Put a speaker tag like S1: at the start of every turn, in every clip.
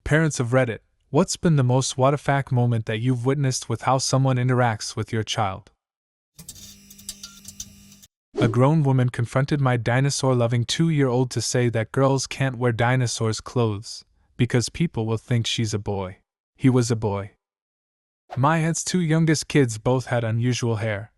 S1: Parents of Reddit, what's been the most WTF moment that you've witnessed with how someone interacts with your child? A grown woman confronted my dinosaur-loving 2-year-old to say that girls can't wear dinosaurs' clothes because people will think she's a boy. He was a boy. My aunt's 2 youngest kids both had unusual hair.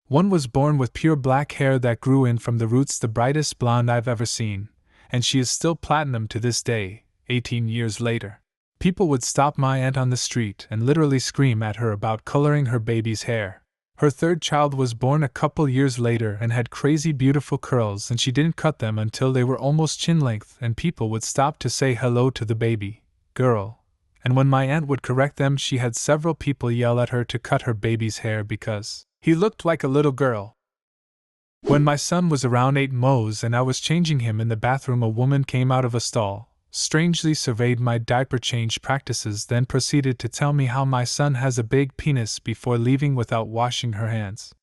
S1: One was born with pure black hair that grew in from the roots, the brightest blonde I've ever seen, and she is still platinum to this day, 18 years later. People would stop my aunt on the street and literally scream at her about coloring her baby's hair. Her 3rd child was born a couple years later and had crazy beautiful curls, and she didn't cut them until they were almost chin length, and people would stop to say hello to the baby girl. And when my aunt would correct them, she had several people yell at her to cut her baby's hair because he looked like a little girl. When my son was around 8 months and I was changing him in the bathroom, a woman came out of a stall, strangely surveyed my diaper change practices, then proceeded to tell me how my son has a big penis before leaving without washing her hands.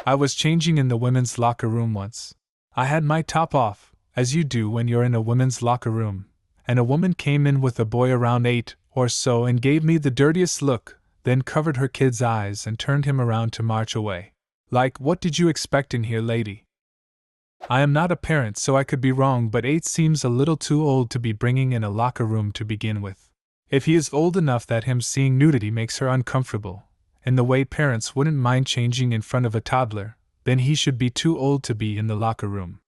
S1: I was changing in the women's locker room once. I had my top off, as you do when you're in a women's locker room, and a woman came in with a boy around 8 or so and gave me the dirtiest look, then covered her kid's eyes and turned him around to march away. Like, what did you expect in here, lady? I am not a parent, so I could be wrong, but 8 seems a little too old to be bringing in a locker room to begin with. If he is old enough that him seeing nudity makes her uncomfortable, in the way parents wouldn't mind changing in front of a toddler, then he should be too old to be in the locker room.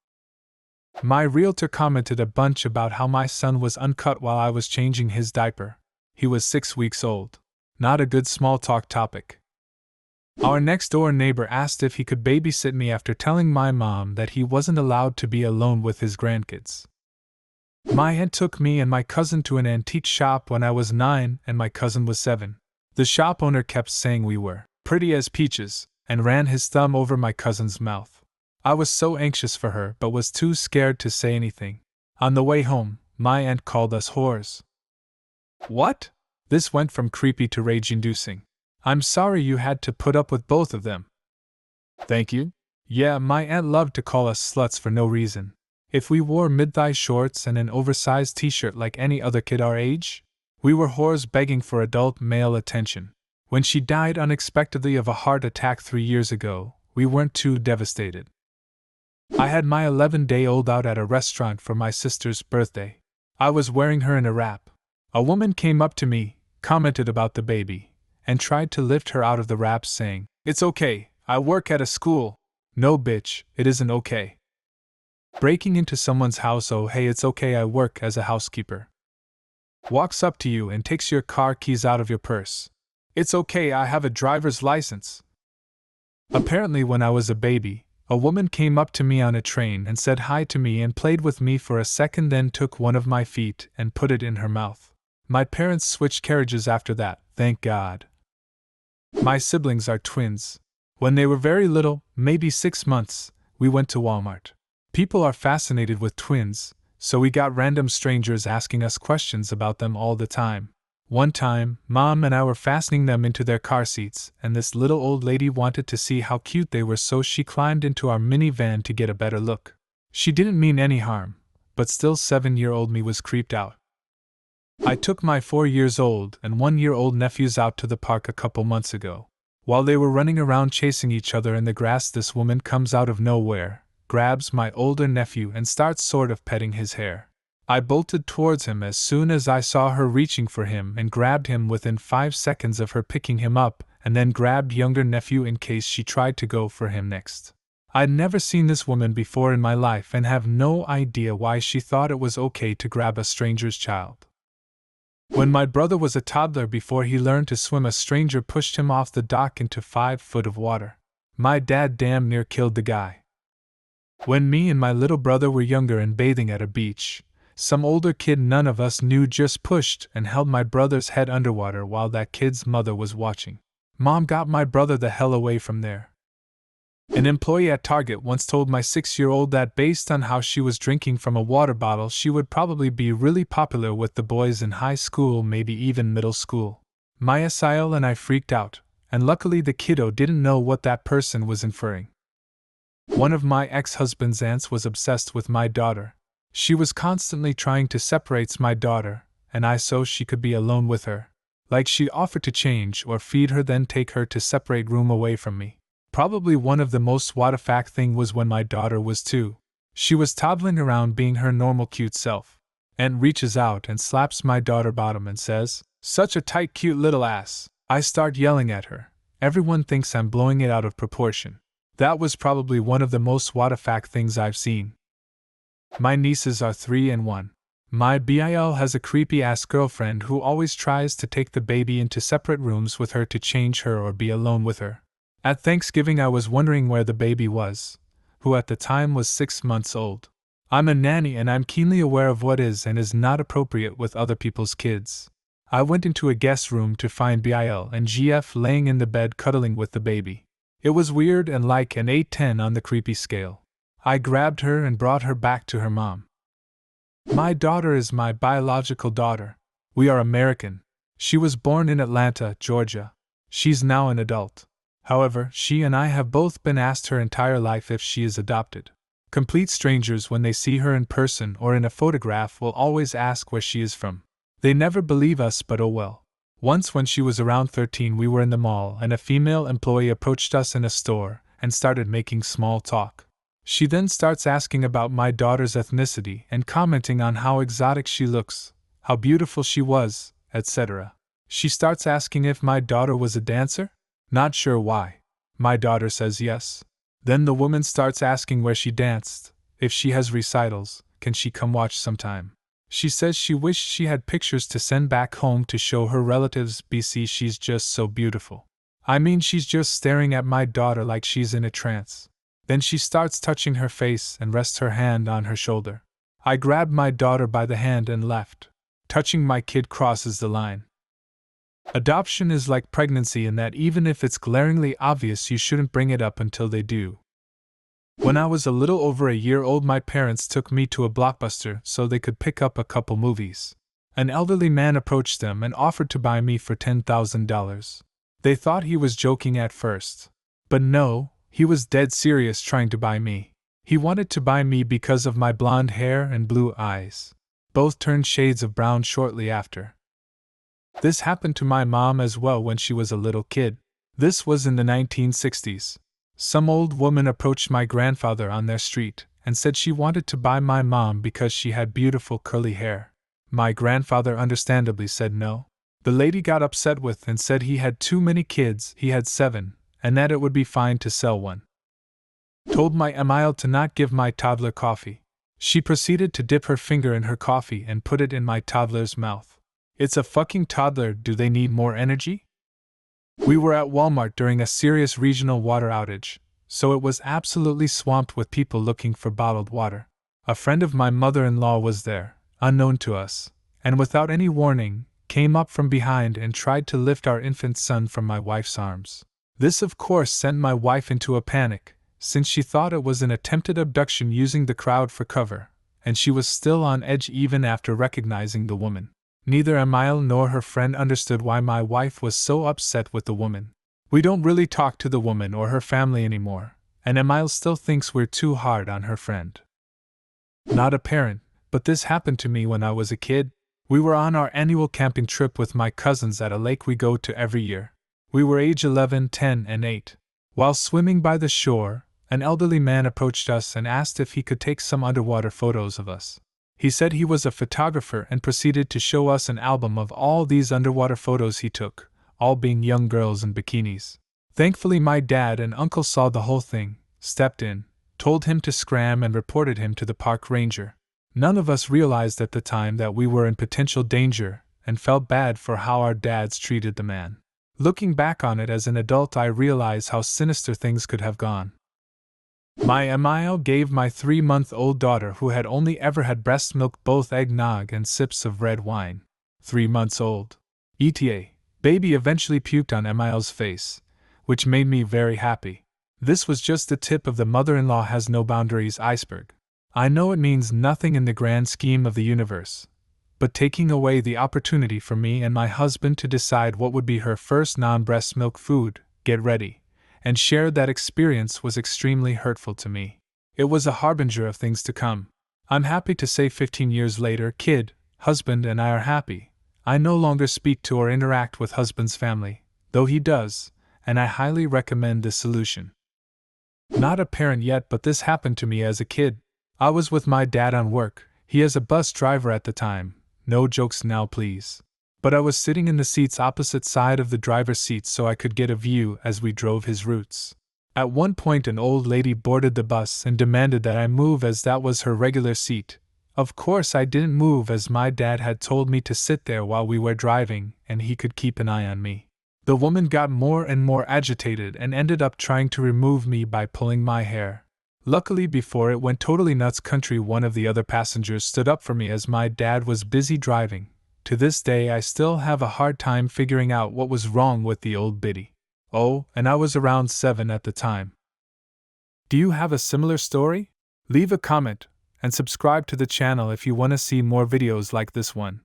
S1: My realtor commented a bunch about how my son was uncut while I was changing his diaper. He was 6 weeks old. Not a good small talk topic. Our next-door neighbor asked if he could babysit me after telling my mom that he wasn't allowed to be alone with his grandkids. My aunt took me and my cousin to an antique shop when I was 9 and my cousin was 7. The shop owner kept saying we were pretty as peaches and ran his thumb over my cousin's mouth. I was so anxious for her but was too scared to say anything. On the way home, my aunt called us whores. What? This went from creepy to rage-inducing. I'm sorry you had to put up with both of them. Thank you. Yeah, my aunt loved to call us sluts for no reason. If we wore mid-thigh shorts and an oversized t-shirt like any other kid our age, we were whores begging for adult male attention. When she died unexpectedly of a heart attack 3 years ago, we weren't too devastated. I had my 11-day-old out at a restaurant for my sister's birthday. I was wearing her in a wrap. A woman came up to me, commented about the baby, and tried to lift her out of the wrap, saying, "It's okay, I work at a school." No bitch, it isn't okay. Breaking into someone's house, oh hey, it's okay, I work as a housekeeper. Walks up to you and takes your car keys out of your purse. It's okay, I have a driver's license. Apparently when I was a baby, a woman came up to me on a train and said hi to me and played with me for a second, then took one of my feet and put it in her mouth. My parents switched carriages after that, thank God. My siblings are twins. When they were very little, maybe 6 months, we went to Walmart. People are fascinated with twins, so we got random strangers asking us questions about them all the time. One time, Mom and I were fastening them into their car seats, and this little old lady wanted to see how cute they were, so she climbed into our minivan to get a better look. She didn't mean any harm, but still 7-year-old me was creeped out. I took my 4-year-old and 1-year-old nephews out to the park a couple months ago. While they were running around chasing each other in the grass, this woman comes out of nowhere, grabs my older nephew and starts sort of petting his hair. I bolted towards him as soon as I saw her reaching for him and grabbed him within 5 seconds of her picking him up, and then grabbed younger nephew in case she tried to go for him next. I'd never seen this woman before in my life and have no idea why she thought it was okay to grab a stranger's child. When my brother was a toddler, before he learned to swim, a stranger pushed him off the dock into 5 foot of water. My dad damn near killed the guy. When me and my little brother were younger and bathing at a beach, some older kid none of us knew just pushed and held my brother's head underwater while that kid's mother was watching. Mom got my brother the hell away from there. An employee at Target once told my 6-year-old that based on how she was drinking from a water bottle, she would probably be really popular with the boys in high school, maybe even middle school. My SIL and I freaked out, and luckily the kiddo didn't know what that person was inferring. One of my ex-husband's aunts was obsessed with my daughter. She was constantly trying to separate my daughter, and I so she could be alone with her. Like she offered to change or feed her, then take her to separate room away from me. Probably one of the most WTF thing was when my daughter was 2. She was toddling around being her normal cute self. And reaches out and slaps my daughter bottom and says, "Such a tight cute little ass." I start yelling at her. Everyone thinks I'm blowing it out of proportion. That was probably one of the most WTF things I've seen. My nieces are 3 and 1. My BIL has a creepy-ass girlfriend who always tries to take the baby into separate rooms with her to change her or be alone with her. At Thanksgiving I was wondering where the baby was, who at the time was 6 months old. I'm a nanny and I'm keenly aware of what is and is not appropriate with other people's kids. I went into a guest room to find BIL and GF laying in the bed cuddling with the baby. It was weird and like an 8/10 on the creepy scale. I grabbed her and brought her back to her mom. My daughter is my biological daughter. We are American. She was born in Atlanta, Georgia. She's now an adult. However, she and I have both been asked her entire life if she is adopted. Complete strangers, when they see her in person or in a photograph, will always ask where she is from. They never believe us, but oh well. Once when she was around 13, we were in the mall and a female employee approached us in a store and started making small talk. She then starts asking about my daughter's ethnicity and commenting on how exotic she looks, how beautiful she was, etc. She starts asking if my daughter was a dancer? Not sure why. My daughter says yes. Then the woman starts asking where she danced, if she has recitals, can she come watch sometime? She says she wished she had pictures to send back home to show her relatives. BC, she's just so beautiful. I mean, she's just staring at my daughter like she's in a trance. Then she starts touching her face and rests her hand on her shoulder. I grabbed my daughter by the hand and left. Touching my kid crosses the line. Adoption is like pregnancy in that even if it's glaringly obvious, you shouldn't bring it up until they do. When I was a little over a year old, my parents took me to a Blockbuster so they could pick up a couple movies. An elderly man approached them and offered to buy me for $10,000. They thought he was joking at first. But no, he was dead serious trying to buy me. He wanted to buy me because of my blonde hair and blue eyes. Both turned shades of brown shortly after. This happened to my mom as well when she was a little kid. This was in the 1960s. Some old woman approached my grandfather on their street and said she wanted to buy my mom because she had beautiful curly hair. My grandfather understandably said no. The lady got upset with and said he had too many kids, he had 7, and that it would be fine to sell one. Told my Emile to not give my toddler coffee. She proceeded to dip her finger in her coffee and put it in my toddler's mouth. It's a fucking toddler, do they need more energy? We were at Walmart during a serious regional water outage, so it was absolutely swamped with people looking for bottled water. A friend of my mother-in-law was there, unknown to us, and without any warning, came up from behind and tried to lift our infant son from my wife's arms. This of course sent my wife into a panic, since she thought it was an attempted abduction using the crowd for cover, and she was still on edge even after recognizing the woman. Neither Emile nor her friend understood why my wife was so upset with the woman. We don't really talk to the woman or her family anymore, and Emile still thinks we're too hard on her friend. Not a parent, but this happened to me when I was a kid. We were on our annual camping trip with my cousins at a lake we go to every year. We were age 11, 10, and 8. While swimming by the shore, an elderly man approached us and asked if he could take some underwater photos of us. He said he was a photographer and proceeded to show us an album of all these underwater photos he took, all being young girls in bikinis. Thankfully my dad and uncle saw the whole thing, stepped in, told him to scram and reported him to the park ranger. None of us realized at the time that we were in potential danger and felt bad for how our dads treated the man. Looking back on it as an adult, I realize how sinister things could have gone. My Emile gave my 3-month-old daughter, who had only ever had breast milk, both eggnog and sips of red wine. 3 months old. ETA. Baby eventually puked on Emile's face, which made me very happy. This was just the tip of the mother-in-law has no boundaries iceberg. I know it means nothing in the grand scheme of the universe, but taking away the opportunity for me and my husband to decide what would be her first non-breast milk food, get ready, and share that experience was extremely hurtful to me. It was a harbinger of things to come. I'm happy to say 15 years later, kid, Husband and I are happy. I no longer speak to or interact with husband's family, though he does, and I highly recommend this solution. Not a parent yet, but this happened to me as a kid. I was with my dad on work. He is a bus driver at the time. No jokes now, please. But I was sitting in the seats opposite side of the driver's seat so I could get a view as we drove his routes. At one point an old lady boarded the bus and demanded that I move as that was her regular seat. Of course I didn't move as my dad had told me to sit there while we were driving and he could keep an eye on me. The woman got more and more agitated and ended up trying to remove me by pulling my hair. Luckily, before it went totally nuts country, one of the other passengers stood up for me as my dad was busy driving. To this day I still have a hard time figuring out what was wrong with the old biddy. Oh, and I was around 7 at the time. Do you have a similar story? Leave a comment and subscribe to the channel if you want to see more videos like this one.